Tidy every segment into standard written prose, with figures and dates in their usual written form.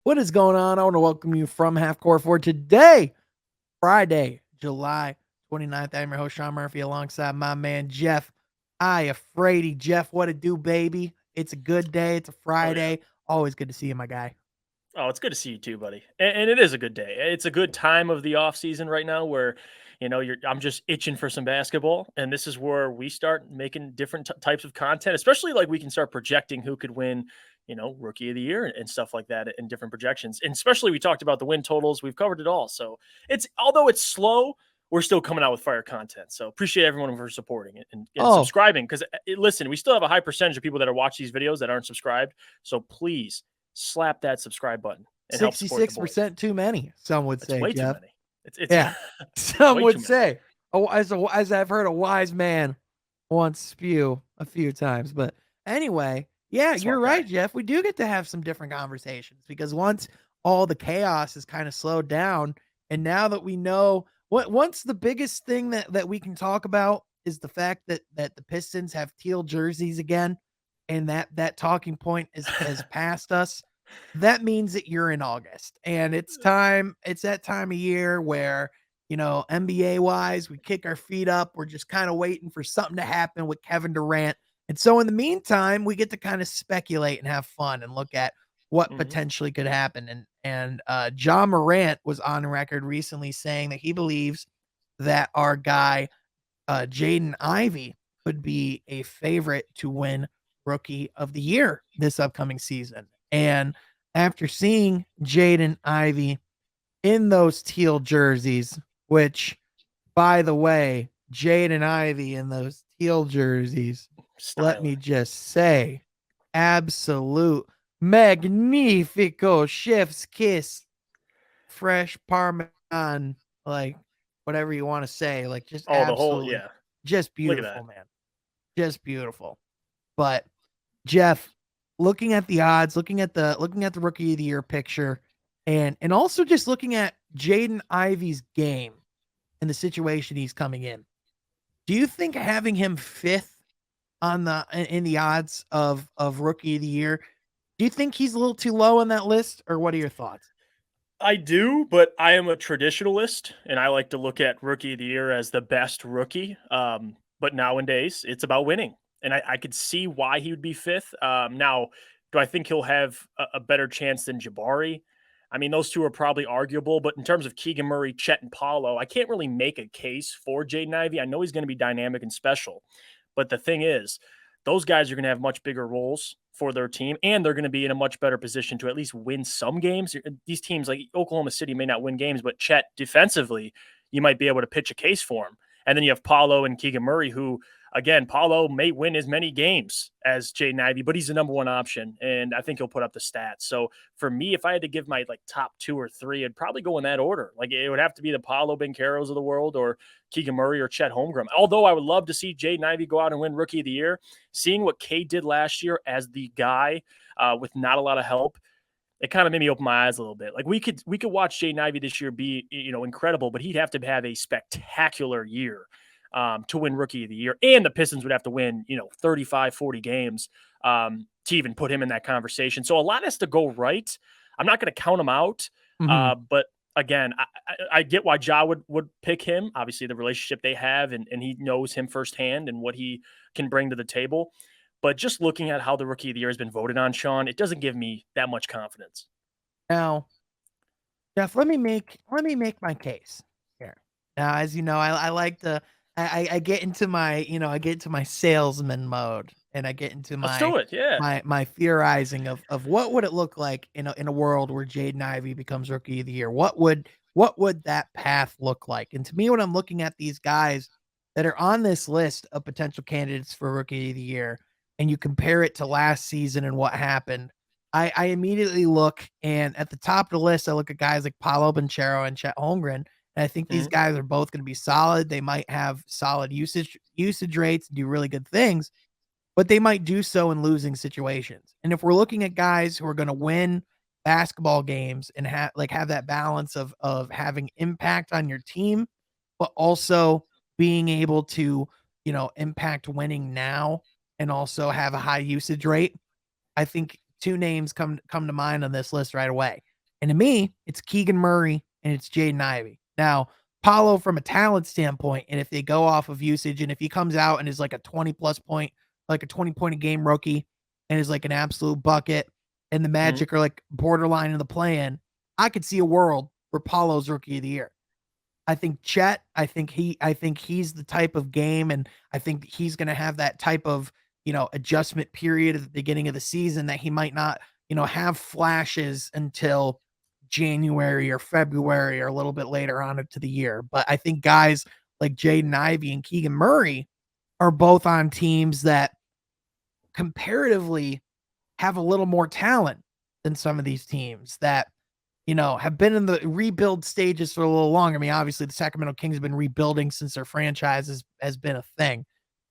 What is going on? I want to welcome you from Half Court for today, Friday, July 29th. I'm your host, Sean Murphy, alongside my man, Jeff. Afraidy. Jeff, what it do, baby? It's a good day. It's a Oh yeah. Friday. Always good to see you, my guy. Oh, it's good to see you too, buddy. And it is a good day. It's a good time of the off season right now where, I'm just itching for some basketball, and this is where we start making different types of content. Especially like we can start projecting who could win, rookie of the year and stuff like that in different projections. And especially we talked about the win totals. We've covered it all. So it's although it's slow, we're still coming out with fire content. So appreciate everyone for supporting it and Oh, subscribing because listen, we still have a high percentage of people that are watching these videos that aren't subscribed. So please slap that subscribe button and help support the boys. 66% too many, some would It's say, way too Jeff. many. It's Yeah, some way would too many. say. Oh, as I've heard a wise man once spew a few times. But anyway, yeah, you're Smart guy. right, Jeff. We do get to have some different conversations because once all the chaos is kind of slowed down, and now that we know once the biggest thing that we can talk about is the fact that the Pistons have teal jerseys again, and that talking point has passed us. That means that you're in August, and it's time. It's that time of year where NBA wise, we kick our feet up. We're just kind of waiting for something to happen with Kevin Durant. And so in the meantime, we get to kind of speculate and have fun and look at what hmm potentially could happen. And John Morant was on record recently saying that he believes that our guy Jaden Ivey could be a favorite to win Rookie of the Year this upcoming season. And after seeing Jaden Ivey in those teal jerseys, which, by the way, Jaden Ivey in those teal jerseys, let Styling. me just say, absolute magnifico chef's kiss, fresh parmesan, like whatever you want to say, like just Oh, the whole absolutely, yeah. just Look at beautiful, that. man, just beautiful. But Jeff, looking at the odds, looking at the rookie of the year picture, and also just looking at Jaden Ivey's game and the situation he's coming in. Do you think having him fifth on in the odds of rookie of the year, do you think he's a little too low on that list, or what are your thoughts? I do, but I am a traditionalist, and I like to look at rookie of the year as the best rookie. But nowadays, it's about winning, and I could see why he would be fifth. Now, do I think he'll have a better chance than Jabari? I mean, those two are probably arguable, but in terms of Keegan Murray, Chet, and Paulo, I can't really make a case for Jaden Ivey. I know he's going to be dynamic and special, but the thing is, those guys are going to have much bigger roles for their team, and they're going to be in a much better position to at least win some games. These teams like Oklahoma City may not win games, but Chet defensively, you might be able to pitch a case for him. And then you have Paulo and Keegan Murray, who, again, Paulo may win as many games as Jaden Ivey, but he's the number one option, and I think he'll put up the stats. So for me, if I had to give my like top two or three, I'd probably go in that order. Like it would have to be the Paulo Bancheros of the world or Keegan Murray or Chet Holmgren. Although I would love to see Jaden Ivey go out and win Rookie of the Year, seeing what Cade did last year as the guy with not a lot of help, it kind of made me open my eyes a little bit. Like we could watch Jaden Ivey this year be incredible, but he'd have to have a spectacular year to win Rookie of the Year, and the Pistons would have to win 35, 40 games to even put him in that conversation. So a lot has to go right. I'm not going to count him out, Mm-hmm. but again, I get why Ja would pick him. Obviously, the relationship they have, and he knows him firsthand and what he can bring to the table. But just looking at how the Rookie of the Year has been voted on, Sean, it doesn't give me that much confidence. Now, Jeff, let me make my case here. Now, as you know, I like to I get into my I get into my salesman mode, and I get into Let's my do it. Yeah. my theorizing of what would it look like in a world where Jaden Ivey becomes rookie of the year. What would that path look like? And to me, when I'm looking at these guys that are on this list of potential candidates for rookie of the year, and you compare it to last season and what happened, I immediately look, and at the top of the list, I look at guys like Paolo Banchero and Chet Holmgren. And I think these Mhm. guys are both going to be solid. They might have solid usage rates, do really good things, but they might do so in losing situations. And if we're looking at guys who are going to win basketball games and have that balance of having impact on your team, but also being able to impact winning now and also have a high usage rate, I think two names come to mind on this list right away. And to me, it's Keegan Murray and it's Jaden Ivey. Now, Paolo from a talent standpoint, and if they go off of usage, and if he comes out and is like a 20 plus point, like a 20 point a game rookie, and is like an absolute bucket, and the Mhm. Magic are like borderline in the play-in, I could see a world where Paolo's rookie of the year. I think Chet, I think he's the type of game, and I think he's going to have that type of, adjustment period at the beginning of the season that he might not, have flashes until January or February or a little bit later on into the year. But I think guys like Jaden Ivey and Keegan Murray are both on teams that comparatively have a little more talent than some of these teams that, have been in the rebuild stages for a little longer. I mean, obviously the Sacramento Kings have been rebuilding since their franchise has been a thing.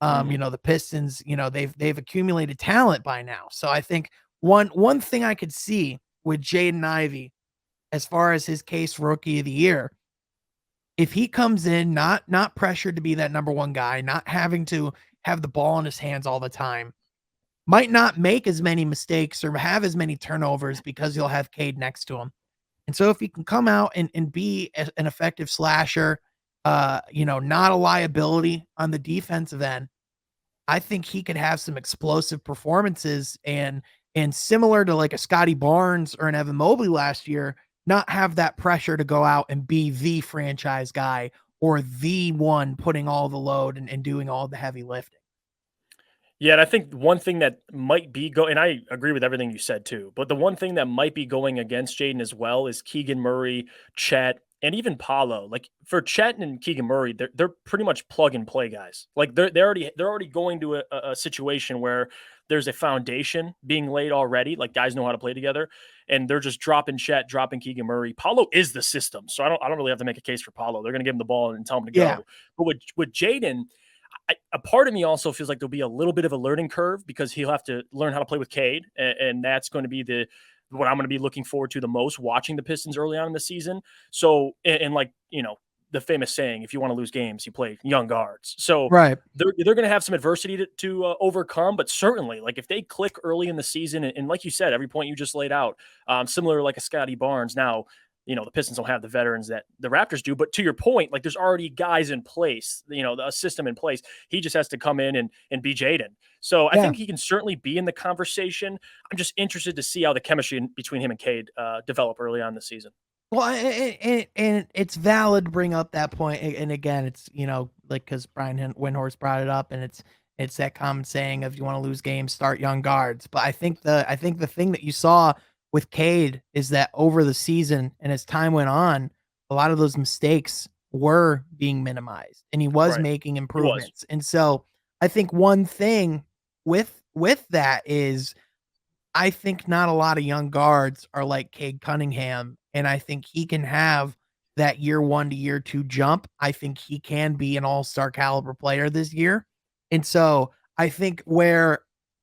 Mhm. The Pistons, they've accumulated talent by now. So I think one thing I could see with Jaden Ivey as far as his case for rookie of the year, if he comes in not pressured to be that number one guy, not having to have the ball in his hands all the time, might not make as many mistakes or have as many turnovers because he'll have Cade next to him. And so if he can come out and be an effective slasher, not a liability on the defensive end, I think he could have some explosive performances and similar to like a Scotty Barnes or an Evan Mobley last year, not have that pressure to go out and be the franchise guy or the one putting all the load and doing all the heavy lifting. Yeah, and I think one thing that might be and I agree with everything you said too, but the one thing that might be going against Jaden as well is Keegan Murray, Chet, and even Paulo. Like for Chet and Keegan Murray, they're pretty much plug and play guys. Like they're already going to a situation where there's a foundation being laid already. Like guys know how to play together, and they're just dropping Chet, dropping Keegan Murray. Paulo is the system, so I don't really have to make a case for Paulo. They're going to give him the ball and tell him to Yeah. go. But with Jaden, a part of me also feels like there'll be a little bit of a learning curve because he'll have to learn how to play with Cade, and that's going to be what I'm going to be looking forward to the most watching the Pistons early on in the season. So, and like the famous saying, if you want to lose games, you play young guards. So Right. they're going to have some adversity to overcome, but certainly like if they click early in the season, and like you said, every point you just laid out, similar like a Scotty Barnes. Now the Pistons don't have the veterans that the Raptors do. But to your point, like there's already guys in place, a system in place. He just has to come in and be Jaden. So I Yeah. think he can certainly be in the conversation. I'm just interested to see how the chemistry between him and Cade develop early on in the season. Well, and it's valid to bring up that point, and again, it's like because Brian Windhorst brought it up, and it's that common saying of you want to lose games, start young guards. But I think the thing that you saw with Cade is that over the season and as time went on, a lot of those mistakes were being minimized, and he was Right. making He was. improvements. And so I think one thing with that is I think not a lot of young guards are like Cade Cunningham, and I think he can have that year 1 to year 2 jump. I think he can be an all-star caliber player this year. And so, I think where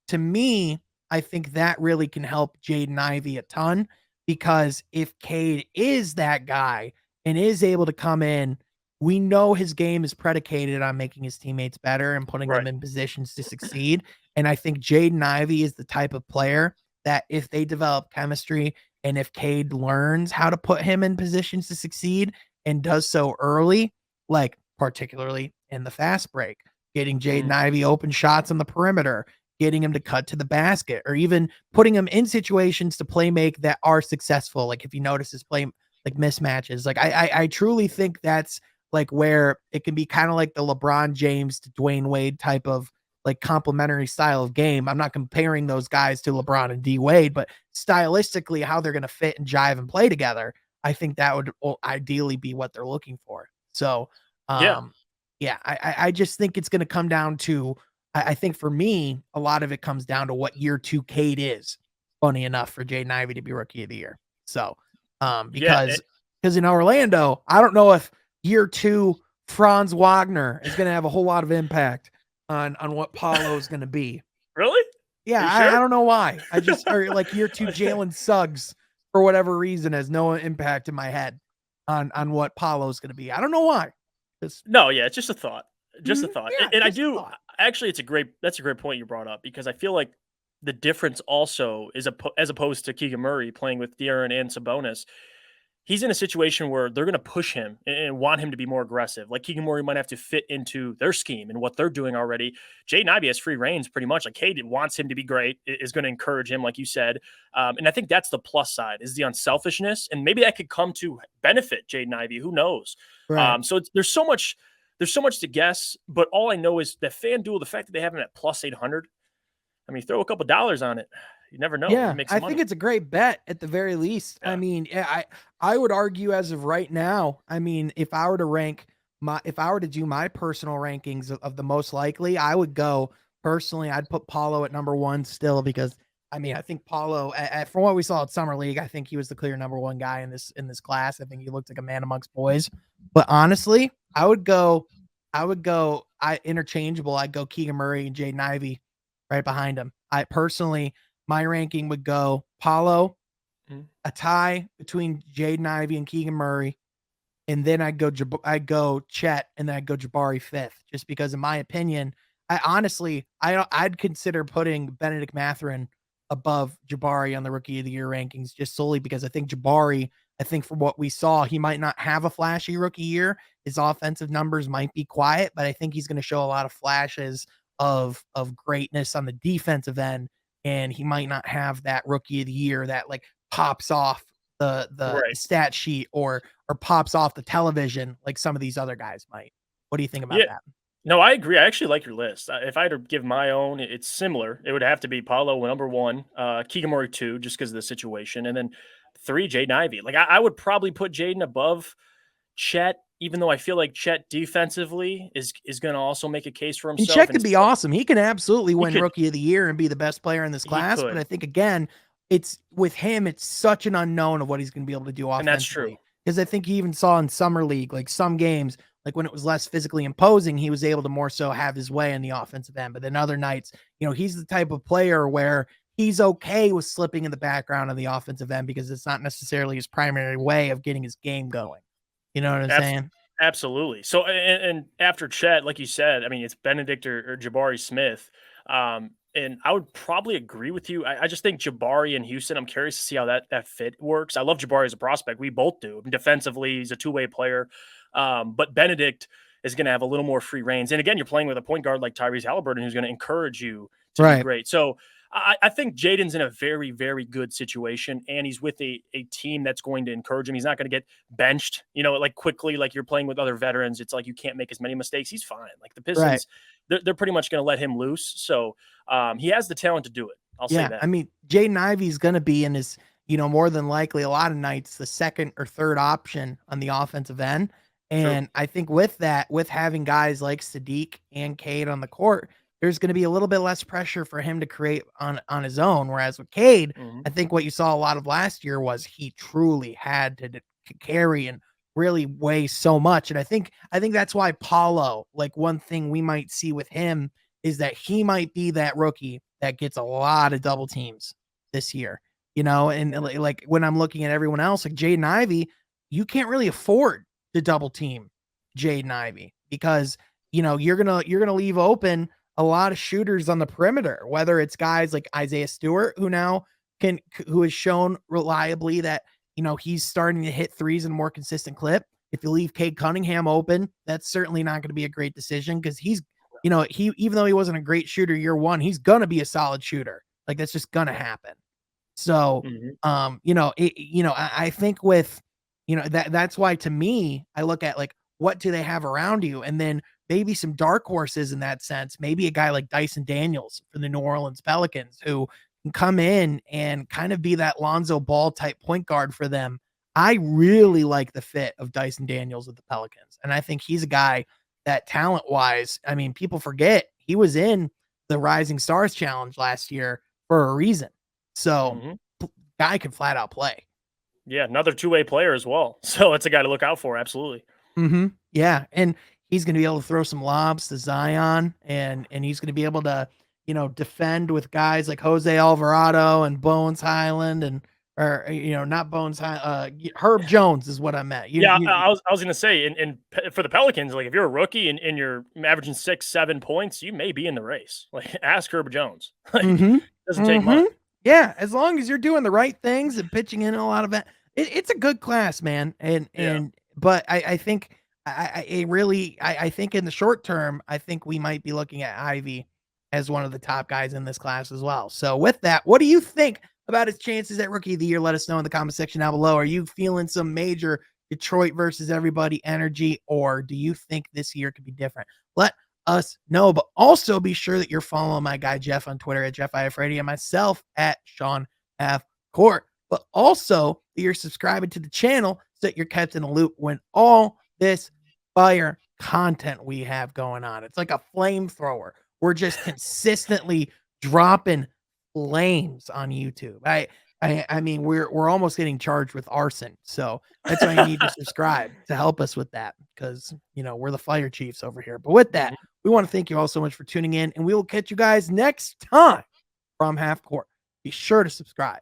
to me, I think that really can help Jaden Ivey a ton because if Cade is that guy and is able to come in, we know his game is predicated on making his teammates better and putting them Right. in positions to succeed. And I think Jaden Ivey is the type of player that if they develop chemistry and if Cade learns how to put him in positions to succeed and does so early, like particularly in the fast break, getting Jaden Mhm. Ivey open shots on the perimeter, getting him to cut to the basket, or even putting him in situations to play make that are successful. Like if you notice his play like mismatches, like I truly think that's like where it can be kind of like the LeBron James to Dwayne Wade type of like complementary style of game. I'm not comparing those guys to LeBron and D Wade, but stylistically, how they're going to fit and jive and play together, I think that would ideally be what they're looking for. So, Yeah. um, yeah, I just think it's going to come down to, I think for me, a lot of it comes down to what year 2 Cade is. Funny enough for Jaden Ivey to be rookie of the year. So, Yeah. because in Orlando, I don't know if year 2 Franz Wagner is going to have a whole lot of impact on what Paulo is gonna be. Really? Are Yeah, you I sure? don't know why. I just or like year 2 Jalen Suggs for whatever reason has no impact in my head on what Paulo's gonna be. I don't know why. Just No, yeah, it's just a thought. Just a thought. yeah, And I just a do thought. actually that's a great point you brought up because I feel like the difference also is as opposed to Keegan Murray playing with De'Aaron and Sabonis, he's in a situation where they're going to push him and want him to be more aggressive. Like Keegan Murray might have to fit into their scheme and what they're doing already. Jaden Ivey has free reigns pretty much. Like Cade wants him to be great, is going to encourage him, like you said. And I think that's the plus side is the unselfishness. And maybe that could come to benefit Jaden Ivey. Who knows? Right. There's so much. There's so much to guess, but all I know is that FanDuel, the fact that they have him at plus 800, I mean, throw a couple dollars on it. You never know. You Yeah, make I some think money. it's a great bet at the very least. I Yeah. mean, I would argue as of right now, I mean, if I were to do my personal rankings of the most likely, I would go personally, I'd put Paulo at number 1 still because I mean, I think Paulo from what we saw at Summer League, I think he was the clear number 1 guy in this class. I think he looked like a man amongst boys. But honestly, I interchangeable. I'd go Keegan Murray and Jaden Ivey right behind him. I personally my ranking would go Paulo, Mhm. a tie between Jaden Ivey and Keegan Murray, and then I'd go Chet, and then I'd go Jabari 5th, just because in my opinion, I'd consider putting Benedict Mathurin above Jabari on the Rookie of the Year rankings, just solely because I think Jabari, I think from what we saw, he might not have a flashy rookie year. His offensive numbers might be quiet, but I think he's going to show a lot of flashes of greatness on the defensive end, and he might not have that Rookie of the Year that like pops off the Right. stat sheet or pops off the television like some of these other guys might. What do you think about Yeah. that? No, I agree. I actually like your list. If I had to give my own, it's similar. It would have to be Paulo number 1, Keegan Murray 2, just because of the situation, and then 3, Jaden Ivey. Like I would probably put Jaden above Chet, even though I feel like Chet defensively is going to also make a case for And himself. Chet And could be awesome. He can absolutely he win could, Rookie of the Year and be the best player in this he class. But could, I think again, it's with him, it's such an unknown of what he's going to be able to do and that's true. offensively. Because I think he even saw in summer league, like some games, like when it was less physically imposing, he was able to more so have his way in the offensive end. But then other nights, he's the type of player where he's okay with slipping in the background of the offensive end because it's not necessarily his primary way of getting his game going. You know what I'm Abs- saying? Absolutely. So, and after Chet, like you said, I mean, it's Benedict or Jabari Smith. And I would probably agree with you. I just think Jabari in Houston, I'm curious to see how that fit works. I love Jabari as a prospect. We both do. Defensively, he's a two-way player. But Benedict is going to have a little more free reigns. And again, you're playing with a point guard like Tyrese Halliburton who's going to encourage you to be Right. great. So I think Jaden's in a very, very good situation, and he's with a team that's going to encourage him. He's not going to get benched, like quickly, like you're playing with other veterans. It's like you can't make as many mistakes. He's fine. Like the Right. Pistons, they're pretty much going to let him loose. So he has the talent to do it. I'll say Yeah, that. I mean, Jaden Ivey's gonna be in his, more than likely a lot of nights the second or third option on the offensive end. True. And I think with that, with having guys like Sadiq and Cade on the court, there's going to be a little bit less pressure for him to create on his own. Whereas with Cade, Hmm. I think what you saw a lot of last year was he truly had to carry and really weigh so much. And I think that's why Paulo, like one thing we might see with him is that he might be that rookie that gets a lot of double teams this year, and like when I'm looking at everyone else, like Jaden Ivey, you can't really afford to double team Jaden Ivey because, you're gonna leave open a lot of shooters on the perimeter, whether it's guys like Isaiah Stewart, who has shown reliably that, he's starting to hit threes in a more consistent clip. If you leave Cade Cunningham open, that's certainly not going to be a great decision because he even though he wasn't a great shooter year one, he's gonna be a solid shooter. Like that's just gonna happen. So, Hmm. I think with, that's why to me, I look at like what do they have around you, and then maybe some dark horses in that sense. Maybe a guy like Dyson Daniels for the New Orleans Pelicans who can come in and kind of be that Lonzo Ball type point guard for them. I really like the fit of Dyson Daniels with the Pelicans, and I think he's a guy that talent wise, I mean, people forget he was in the Rising Stars Challenge last year for a reason. So, Hmm. guy can flat out play. Yeah, another two-way player as well. So it's a guy to look out for. Absolutely. Yeah, and he's going to be able to throw some lobs to Zion, and he's going to be able to, defend with guys like Jose Alvarado and Bones Highland or not Bones Herb Jones is what I meant. Yeah, I was gonna say, for the Pelicans, like if you're a rookie and you're averaging 6, 7 points, you may be in the race. Like ask Herb Jones. Like Mhm. Doesn't take Mhm. much. Yeah, as long as you're doing the right things and pitching in a lot of it's a good class, man, Yeah. but I think I think in the short term, I think we might be looking at Ivy as one of the top guys in this class as well. So with that, what do you think about his chances at Rookie of the Year? Let us know in the comment section down below. Are you feeling some major Detroit versus everybody energy, or do you think this year could be different? Let us know. But also be sure that you're following my guy Jeff on Twitter at Jeff IFRady and myself at Sean F. Court. But also that you're subscribing to the channel so that you're kept in the loop when all this fire content we have going on. It's like a flamethrower. We're just consistently dropping flames on YouTube. I mean, we're almost getting charged with arson. So that's why you need to subscribe to help us with that because, we're the fire chiefs over here. But with that, Mhm. we want to thank you all so much for tuning in, and we will catch you guys next time from Half Court. Be sure to subscribe.